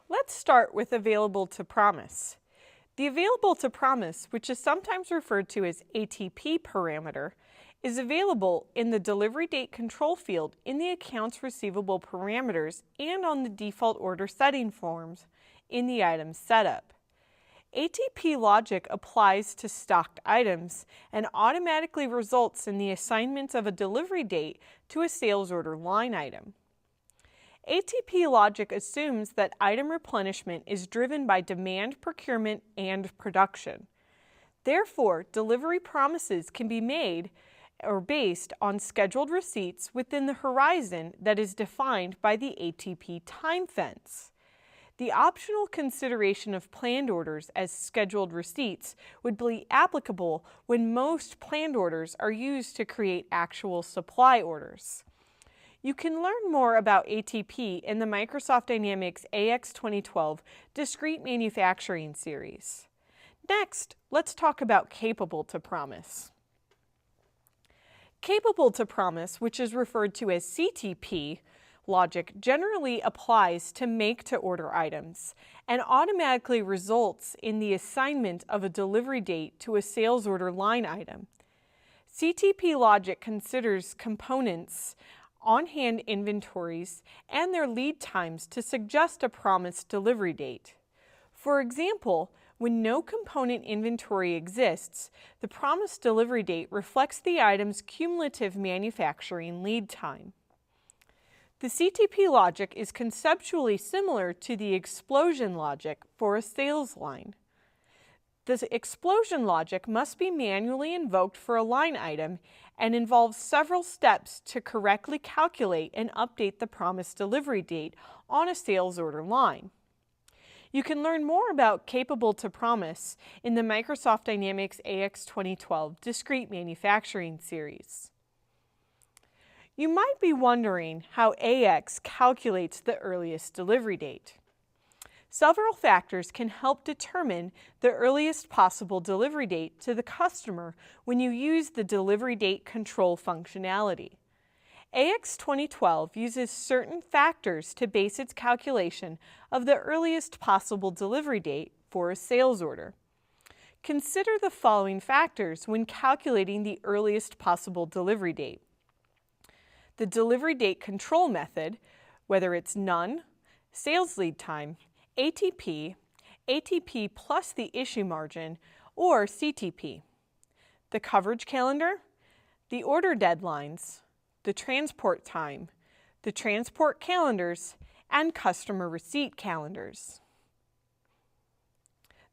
Let's start with available to promise. The available to promise, which is sometimes referred to as ATP parameter, is available in the delivery date control field in the accounts receivable parameters and on the default order setting forms in the item setup. ATP logic applies to stocked items and automatically results in the assignment of a delivery date to a sales order line item. ATP logic assumes that item replenishment is driven by demand, procurement, and production. Therefore, delivery promises can be made or based on scheduled receipts within the horizon that is defined by the ATP time fence. The optional consideration of planned orders as scheduled receipts would be applicable when most planned orders are used to create actual supply orders. You can learn more about ATP in the Microsoft Dynamics AX 2012 Discrete Manufacturing series. Next, let's talk about capable to promise. Capable to promise, which is referred to as CTP, logic generally applies to make-to-order items and automatically results in the assignment of a delivery date to a sales order line item. CTP logic considers components, on-hand inventories, and their lead times to suggest a promised delivery date. For example, when no component inventory exists, the promised delivery date reflects the item's cumulative manufacturing lead time. The CTP logic is conceptually similar to the explosion logic for a sales line. The explosion logic must be manually invoked for a line item and involves several steps to correctly calculate and update the promised delivery date on a sales order line. You can learn more about capable to promise in the Microsoft Dynamics AX 2012 Discrete Manufacturing series. You might be wondering how AX calculates the earliest delivery date. Several factors can help determine the earliest possible delivery date to the customer when you use the delivery date control functionality. AX 2012 uses certain factors to base its calculation of the earliest possible delivery date for a sales order. Consider the following factors when calculating the earliest possible delivery date. The delivery date control method, whether it's none, sales lead time, ATP, ATP plus the issue margin, or CTP. The coverage calendar, the order deadlines, the transport time, the transport calendars, and customer receipt calendars.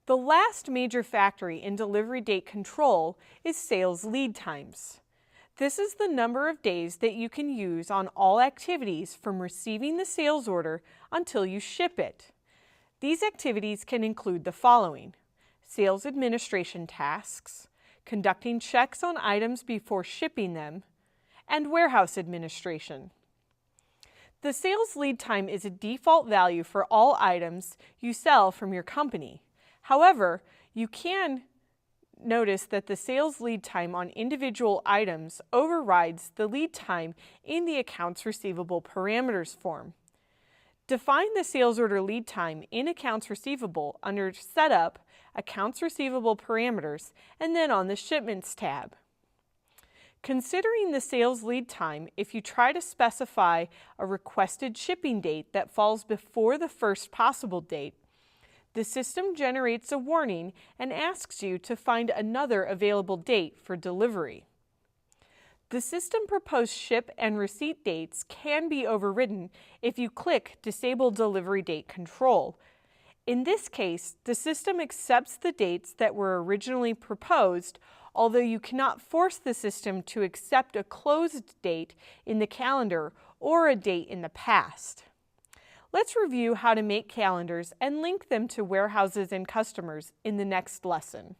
The last major factor in delivery date control is sales lead times. This is the number of days that you can use on all activities from receiving the sales order until you ship it. These activities can include the following: sales administration tasks, conducting checks on items before shipping them, and warehouse administration. The sales lead time is a default value for all items you sell from your company. However, you can notice that the sales lead time on individual items overrides the lead time in the accounts receivable parameters form. Define the sales order lead time in accounts receivable under Setup, Accounts Receivable Parameters, and then on the Shipments tab. Considering the sales lead time, if you try to specify a requested shipping date that falls before the first possible date, the system generates a warning and asks you to find another available date for delivery. The system proposed ship and receipt dates can be overridden if you click Disable Delivery Date Control. In this case, the system accepts the dates that were originally proposed, although you cannot force the system to accept a closed date in the calendar or a date in the past. Let's review how to make calendars and link them to warehouses and customers in the next lesson.